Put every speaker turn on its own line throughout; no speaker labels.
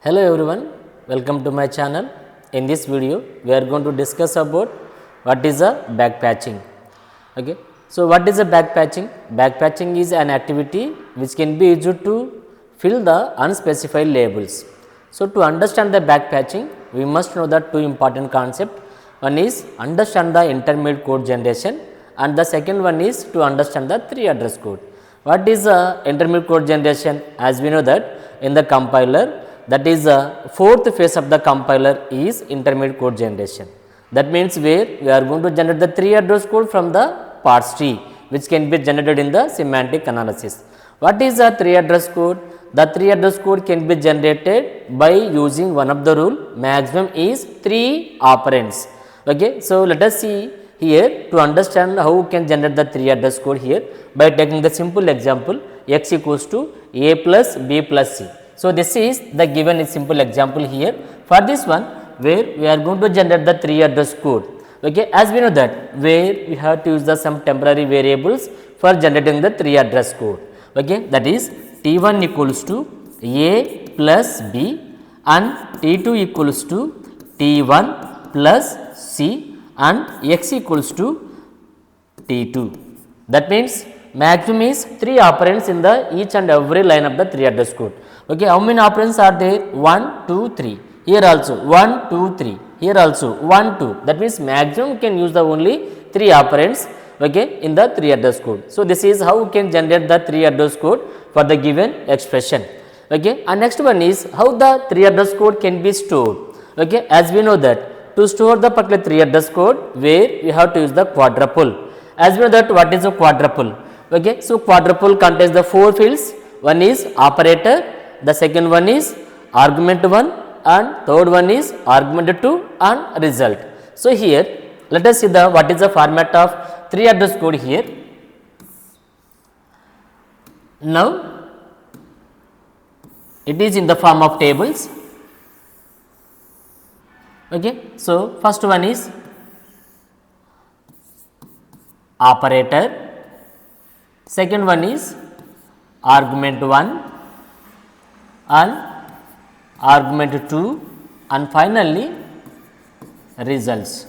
Hello everyone, welcome to my channel. In this video, we are going to discuss about what is a backpatching. Okay. So, what is a backpatching? Backpatching is an activity which can be used to fill the unspecified labels. So, to understand the backpatching, we must know the two important concepts. One is understand the intermediate code generation and the second one is to understand the 3 address code. What is intermediate code generation? As we know that in the compiler, that is fourth phase of the compiler is intermediate code generation. That means where we are going to generate the 3 address code from the parse tree which can be generated in the semantic analysis. What is a 3 address code? The 3 address code can be generated by using one of the rule, maximum is 3 operands. Okay. So, let us see here to understand how we can generate the 3 address code here by taking the simple example x equals to a plus b plus c. So, this is the given simple example here. For this one where we are going to generate the 3 address code. Okay. As we know that where we have to use the some temporary variables for generating the 3 address code. Okay. That is T1 equals to a plus b and T2 equals to T1 plus c and x equals to T2. That means maximum is 3 operands in the each and every line of the 3 address code. Okay, how many operands are there? 1, 2, 3. Here also 1, 2, 3. Here also 1, 2. That means maximum can use the only 3 operands, okay, in the 3 address code. So, this is how we can generate the 3 address code for the given expression. Okay. And next one is how the 3 address code can be stored. Okay. As we know that to store the particular 3 address code where we have to use the quadruple. As we know that what is a quadruple? Okay. So, quadruple contains the 4 fields. One is operator, the second one is argument 1 and third one is argument 2 and result. So, here let us see the what is the format of 3 address code here. Now, it is in the form of tables. Okay. So, first one is operator, second one is argument 1 and argument 2 and finally results.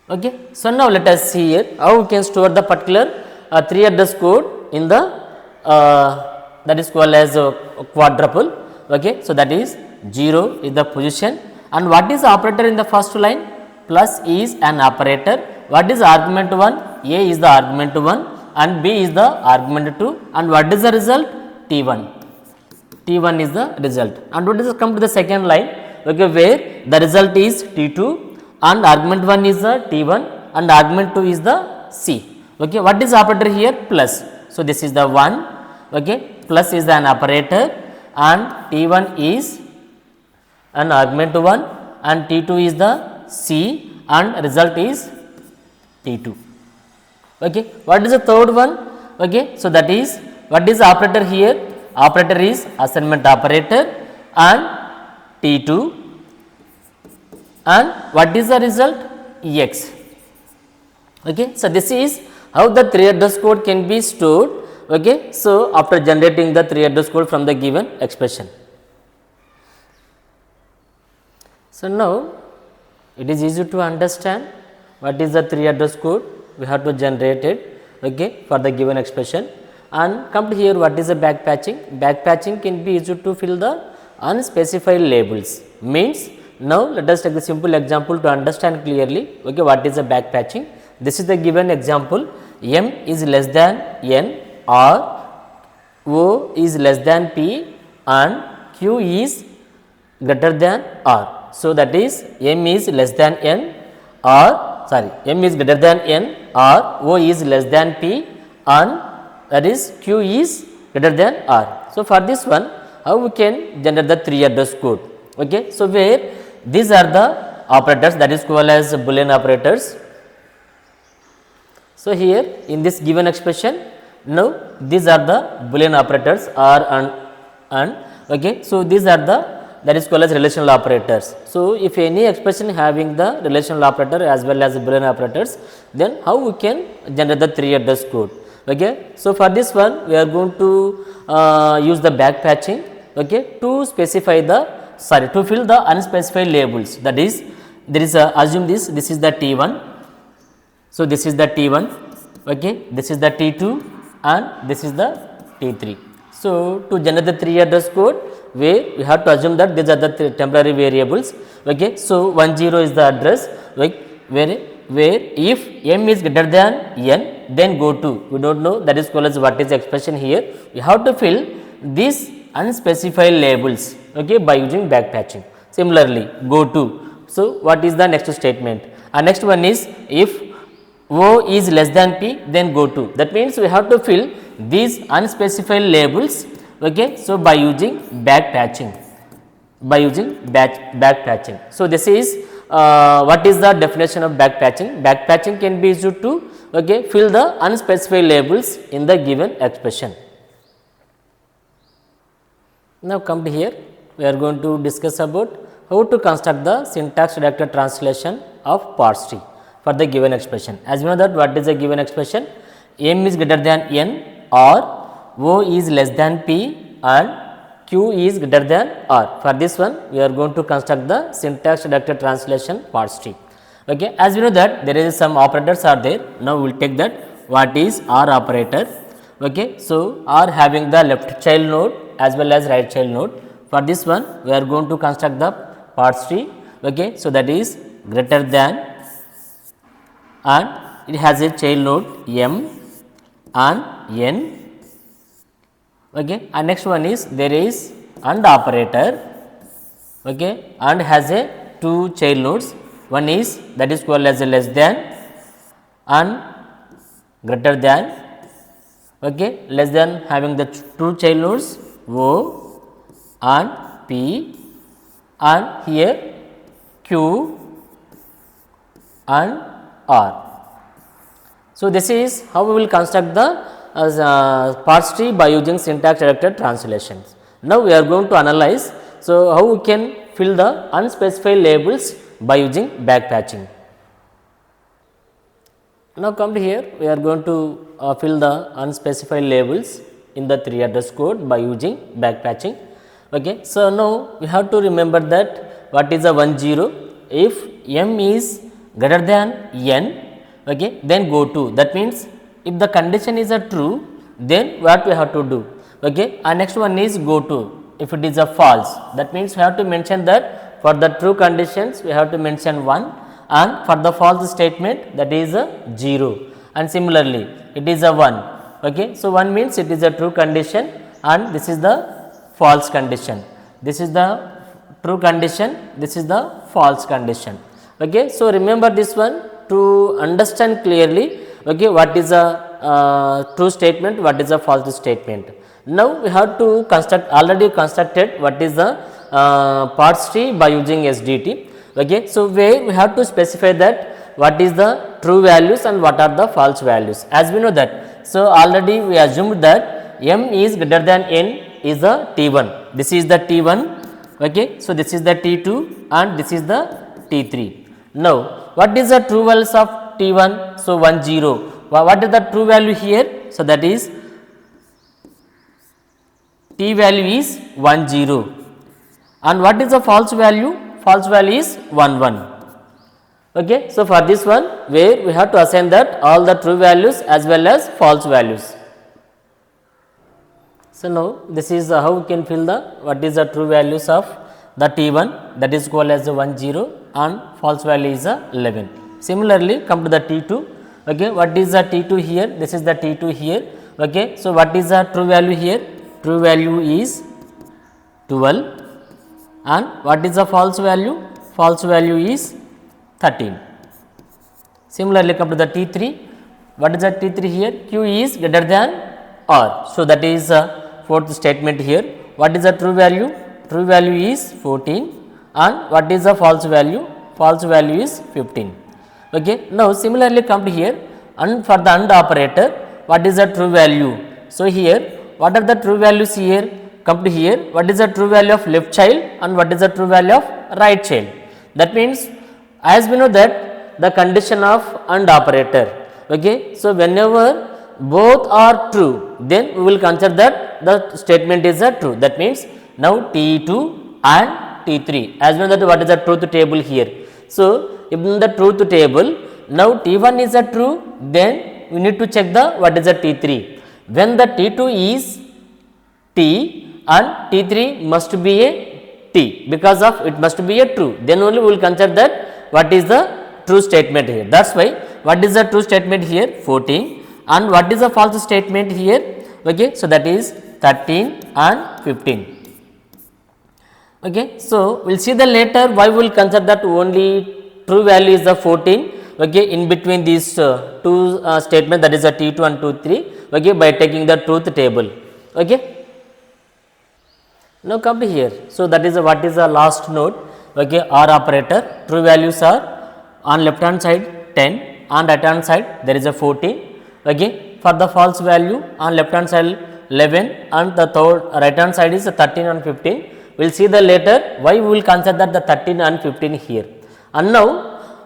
Okay. So, now let us see here how we can store the particular 3 address code in the that is called as a quadruple. Okay. So, that is 0 is the position and what is the operator in the first line? Plus is an operator. What is argument 1? A is the argument 1 and B is the argument 2 and what is the result? T1. T1 is the result and what is come to the second line, okay, where the result is T2 and argument 1 is the T1 and argument 2 is the C. Okay. What is operator here? Plus. So, this is the 1, okay, plus is an operator and T1 is an argument 1 and T2 is the C and result is T2. Okay. What is the third one? Okay. So, that is what is the operator here? Operator is assignment operator and T2 and what is the result? X. Okay. So, this is how the 3 address code can be stored. Okay. So, after generating the 3 address code from the given expression. So, now it is easy to understand what is the 3 address code we have to generate it, okay, for the given expression. And come to here what is the backpatching? Backpatching can be used to fill the unspecified labels. Means now let us take the simple example to understand clearly, okay, what is the backpatching. This is the given example, m is less than n or o is less than p and q is greater than r. So, that is m is less than n or m is greater than n or o is less than p and that is q is greater than r. So, for this one how we can generate the 3 address code. Okay. So, where these are the operators that is called as Boolean operators. So, here in this given expression now these are the Boolean operators r and okay. So, these are the that is called as relational operators. So, if any expression having the relational operator as well as Boolean operators, then how we can generate the 3 address code. Okay. So, for this one we are going to use the backpatching. okay, to specify the to fill the unspecified labels. That is, there is assume this is the T1. So, this is the T1, okay, this is the T2 and this is the T3. So, to generate the 3 address code, where we have to assume that these are the temporary variables. Okay. So, 10 is the address, like where if m is greater than n, then go to, we do not know, that is called as what is the expression here. We have to fill these unspecified labels, okay, by using backpatching. Similarly, go to. So, what is the next statement? And next one is, if O is less than P, then go to. That means we have to fill these unspecified labels, okay, so by using backpatching, backpatching. So, this is what is the definition of backpatching? Backpatching can be used to, okay, fill the unspecified labels in the given expression. Now, come to here, we are going to discuss about how to construct the syntax directed translation of parse tree for the given expression. As we know that what is a given expression? M is greater than n, or O is less than P and Q is greater than R. For this one, we are going to construct the syntax directed translation parse tree. Okay. As we know that there is some operators are there. Now, we will take that what is R operator. Okay. So, R having the left child node as well as right child node. For this one, we are going to construct the parse tree. Okay. So, that is greater than, and it has a child node m and n. Okay. And next one is, there is AND operator, okay, and has a 2 child nodes. One is, that is called as a less than and greater than, okay, less than having the 2 child nodes O and P, and here Q and R. So, this is how we will construct the parse tree by using syntax directed translations. Now, we are going to analyze, so how we can fill the unspecified labels by using backpatching. Now, come to here, we are going to fill the unspecified labels in the 3 address code by using backpatching. Okay. So, now we have to remember that what is a 10, if m is greater than n, okay, then go to. That means, if the condition is a true, then what we have to do? Okay. And next one is go to. If it is a false, that means we have to mention that for the true conditions we have to mention 1, and for the false statement that is a 0, and similarly it is a 1. Okay. So, 1 means it is a true condition and this is the false condition. This is the true condition, this is the false condition. Okay. So, remember this one to understand clearly, okay, what is a true statement, what is a false statement. Now, we have to construct, already constructed what is the parse tree by using SDT. Okay. So, where we have to specify that what is the true values and what are the false values. As we know that, so already we assumed that m is greater than n is the T1, this is the T1, okay. So, this is the T2 and this is the T3. Now, what is the true values of T1? So, 10. What is the true value here? So, that is T value is 10, and what is the false value? False value is 11. Okay. So, for this one, where we have to assign that all the true values as well as false values. So, now this is how we can fill the what is the true values of the T1, that is called as the 10, and false value is 11. Similarly, come to the T2. Okay. What is the T2 here? This is the T2 here. Okay. So, what is the true value here? True value is 12, and what is the false value? False value is 13. Similarly, come to the T3. What is the T3 here? Q is greater than R. So, that is fourth statement here. What is the true value? True value is 14, and what is the false value? False value is 15. Okay. Now, similarly come to here, and for the AND operator, what is the true value? So, here what are the true values here? Come to here, what is the true value of left child and what is the true value of right child? That means, as we know that the condition of AND operator. Okay. So, whenever both are true, then we will consider that the statement is a true. That means, Now T2 and T3, as well that what is the truth table here. So in the truth table, now T1 is a true, then we need to check the what is the T3. When the T2 is T and T3 must be a T, because of it must be a true, then only we will consider that what is the true statement here. That is why what is the true statement here 14, and what is the false statement here. Okay, so that is 13 and 15. Okay, so we will see the later why we will consider that only true value is the 14. Okay, in between these two statements, that is a T2 and T3. Okay, by taking the truth table. Okay. Now come to here. So that is what is the last node. Okay, OR operator. True values are on left hand side 10, on right hand side there is a 14. Okay, for the false value on left hand side 11, and the third right hand side is 13 and 15. We will see the later why we will consider that the 13 and 15 here. And now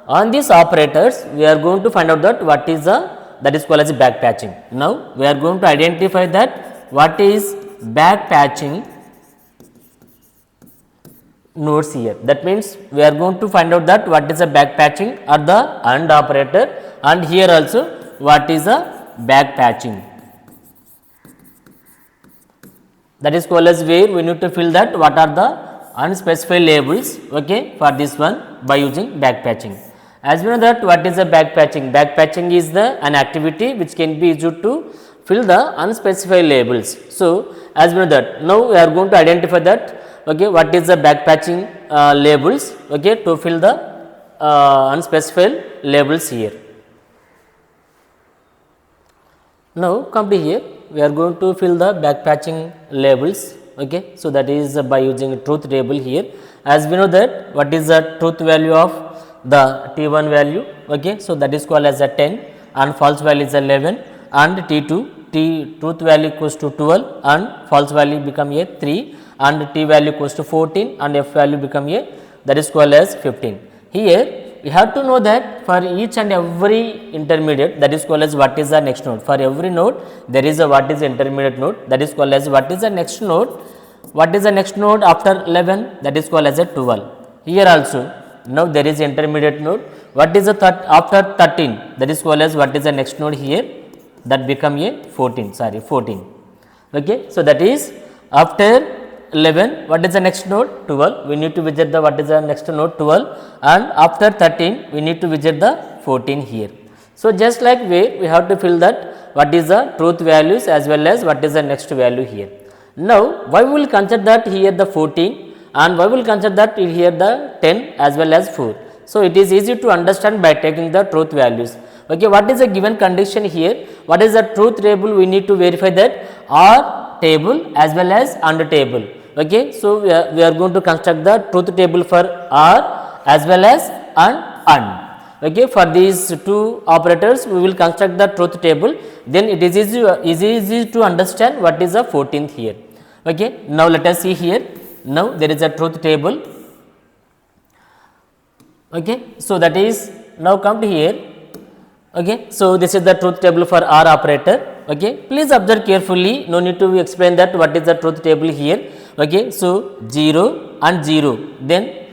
on these operators we are going to find out that what is the, that is called as back patching. Now we are going to identify that what is back patching nodes here. That means we are going to find out that what is a back patching or the AND operator, and here also what is a back patching. That is called as where we need to fill that what are the unspecified labels. Okay, for this one by using back patching. As we know that what is a back patching? Back patching is the an activity which can be used to fill the unspecified labels. So as we know that now we are going to identify that. Okay, what is the back patching labels? Okay, to fill the unspecified labels here. Now come to here, we are going to fill the back patching labels. Okay, so that is by using truth table here. As we know that what is the truth value of the T1 value. Okay, so that is called as a 10, and false value is 11, and T2 truth value equals to 12 and false value become a 3, and T value equals to 14 and F value become a, that is called as 15. Here we have to know that for each and every intermediate, that is called as what is the next node. For every node there is a what is the intermediate node, that is called as what is the next node. What is the next node after 11? That is called as a 12. Here also now there is intermediate node. What is the after 13? That is called as what is the next node here, that become a 14. Okay, so that is after 11, what is the next node? 12. We need to visit the what is the next node 12, and after 13 we need to visit the 14 here. So just like we have to fill that what is the truth values as well as what is the next value here. Now why we will consider that here the 14, and why we will consider that here the 10 as well as 4. So it is easy to understand by taking the truth values. Okay, what is the given condition here? What is the truth table? We need to verify that OR table as well as AND table. Okay, so we are going to construct the truth table for OR as well as AND. Okay, for these two operators we will construct the truth table, then it is easy to understand what is the 14th here. Okay, now let us see here. Now there is a truth table. Okay, so that is now come to here. Okay, so this is the truth table for OR operator. Okay, please observe carefully, no need to explain that what is the truth table here. Okay, so 0 and 0, then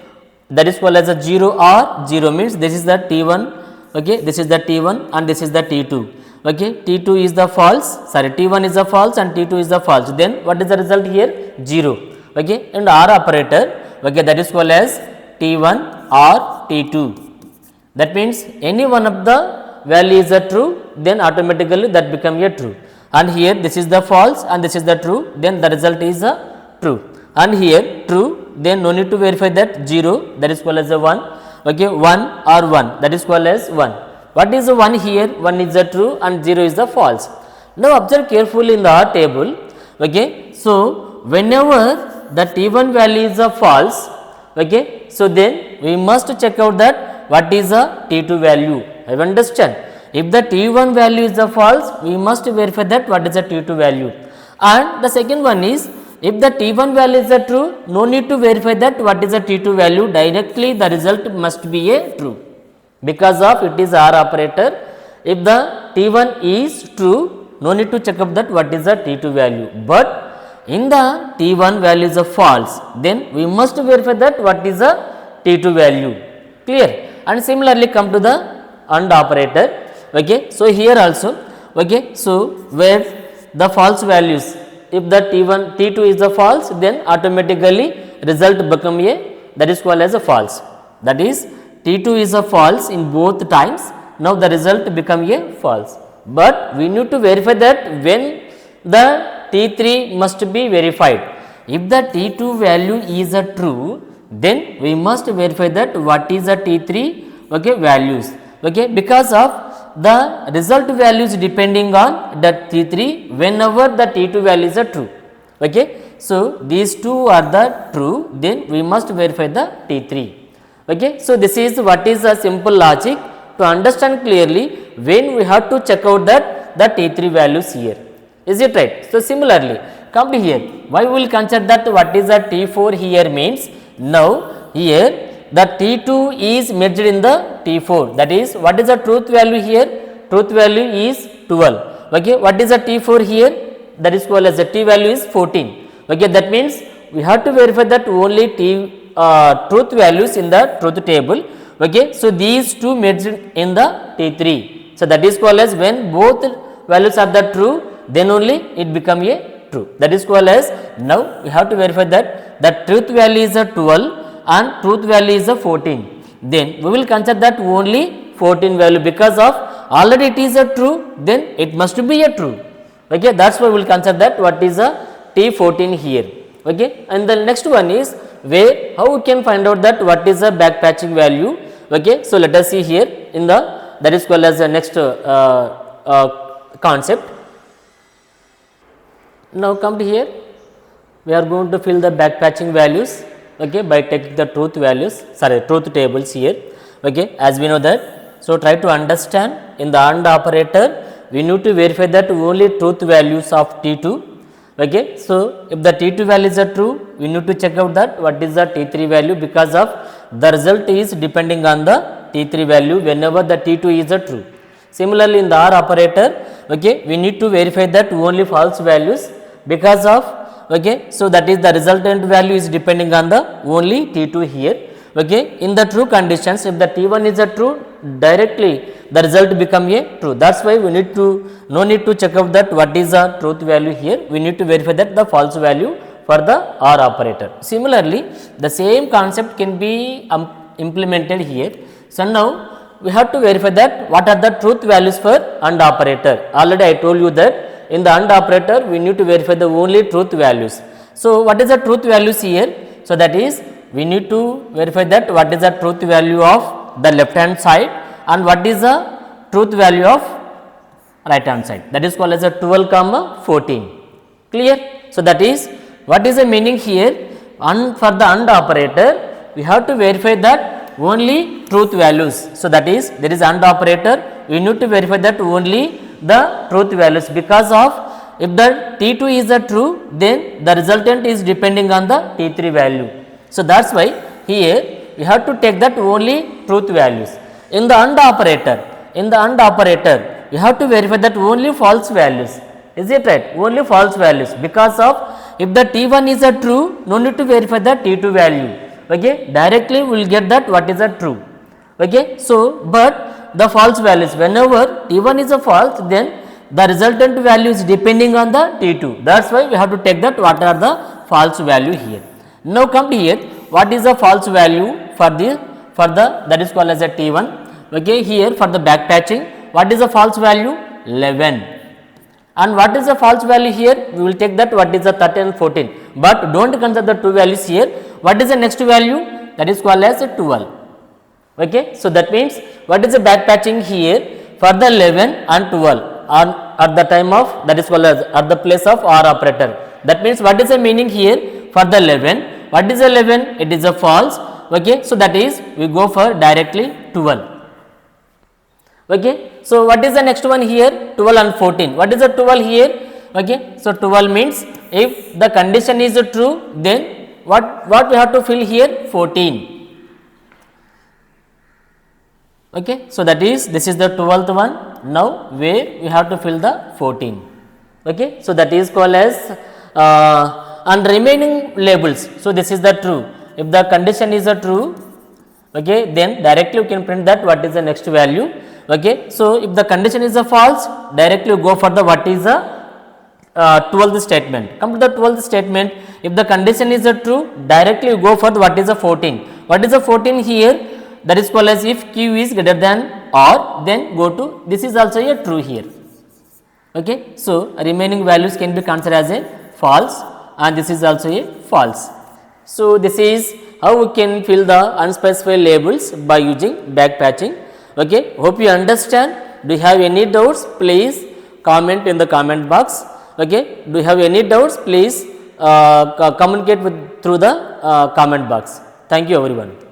that is called as a 0 or 0 means this is the T1. Okay, this is the T1 and this is the T2. Okay, T2 is the false, sorry, T1 is the false and T2 is the false, then what is the result here? 0. Okay, and OR operator, okay, that is called as T1 or T2. That means any one of the value is a true, then automatically that become a true, and here this is the false and this is the true, then the result is a true, and here true, then no need to verify that 0, that is called as a 1. Okay, 1 or 1, that is called as 1. What is the 1 here? 1 is the true and 0 is the false. Now observe carefully in the OR table. Okay, so whenever the T1 value is a false, okay, so then we must check out that what is the T2 value. I understand. If the T1 value is the false, we must verify that what is the T2 value. And the second one is, if the T1 value is the true, no need to verify that what is the T2 value, directly the result must be a true, because of it is OR operator. If the T1 is true, no need to check up that what is the T2 value, but in the T1 value is a false, then we must verify that what is the T2 value, clear. And similarly come to the AND operator. Okay. So, here also, okay. So, where the false values, if the T1 T2 is a false, then automatically result become a, that is called as a false, that is T2 is a false in both times. Now, the result become a false, but we need to verify that when the T3 must be verified. If the T2 value is a true, then we must verify that what is the T3, okay, values, okay, because of the result values depending on the T3 whenever the T2 values are true. Okay. So, these two are the true, then we must verify the T3. Okay. So, this is what is a simple logic to understand clearly when we have to check out that the T3 values here. Is it right? So, similarly come to here, why we will consider that what is the T4 here means, now here the T2 is merged in the T4, that is what is the truth value here, truth value is 12. Okay. What is the T4 here, that is called as the T value is 14. Okay. That means we have to verify that only truth values in the truth table. Okay. So, these two merged in the T3. So, that is called as when both values are the true, then only it become a true, that is called as, now we have to verify that the truth value is a 12 and truth value is a 14, then we will consider that only 14 value, because of already it is a true, then it must be a true. Okay. That is why we will consider that what is a T14 here. Okay. And the next one is where how we can find out that what is the back patching value. Okay. So, let us see here in the, that is called as the next concept. Now, come to here, we are going to fill the back patching values, okay, by taking the truth values, sorry, truth tables here. Okay, as we know that. So, try to understand in the AND operator, we need to verify that only truth values of T2. Okay. So, if the T2 values are true, we need to check out that what is the T3 value, because of the result is depending on the T3 value whenever the T2 is a true. Similarly, in the OR operator, okay, we need to verify that only false values, because of, okay, so that is the resultant value is depending on the only T2 here. Okay. In the true conditions, if the T1 is a true, directly the result become a true. That is why we need to, no need to check out that what is the truth value here, we need to verify that the false value for the OR operator. Similarly, the same concept can be implemented here. So, now we have to verify that what are the truth values for AND operator. Already I told you that in the AND operator we need to verify the only truth values. So, what is the truth values here? So, that is we need to verify that what is the truth value of the left hand side and what is the truth value of right hand side, that is called as a 12 comma 14, clear. So, that is what is the meaning here, and for the AND operator we have to verify that only truth values. So, that is there is AND operator, we need to verify that only the truth values, because of if the T2 is a true, then the resultant is depending on the T3 value. So, that is why here we have to take that only truth values. In the AND operator, we have to verify that only false values. Is it right? Only false values, because of if the T1 is a true, no need to verify the T2 value. Okay, directly we will get that what is a true. Okay, so but the false values, whenever T1 is a false, then the resultant value is depending on the T2. That is why we have to take that what are the false value here. Now, come to here, what is the false value for the that is called as a T1. Okay, here for the back patching, what is the false value? 11. And what is the false value here? We will take that what is the 13 and 14, but do not consider the two values here. What is the next value? That is called as a 12. Okay. So, that means what is the back patching here for the 11 and 12 at the time of, that is called as at the place of OR operator. That means what is the meaning here for the 11? What is 11? It is a false. Okay. So, that is we go for directly 12. Okay. So, what is the next one here? 12 and 14. What is the 12 here? Okay. So, 12 means if the condition is true, then what we have to fill here? 14. Okay. So, that is this is the 12th one. Now, where we have to fill the 14. Okay. So, that is called as and remaining labels. So, this is the true. If the condition is a true, okay, then directly you can print that what is the next value. Okay. So, if the condition is a false, directly you go for the what is the 12th statement. Come to the 12th statement. If the condition is a true, directly you go for the what is the 14. What is the 14 here? That is called as if q is greater than or, then go to, this is also a true here. Okay. So, remaining values can be considered as a false, and this is also a false. So, this is how we can fill the unspecified labels by using backpatching. Okay. Hope you understand. Do you have any doubts? Please comment in the comment box. Okay. Do you have any doubts? Please communicate with through the comment box. Thank you everyone.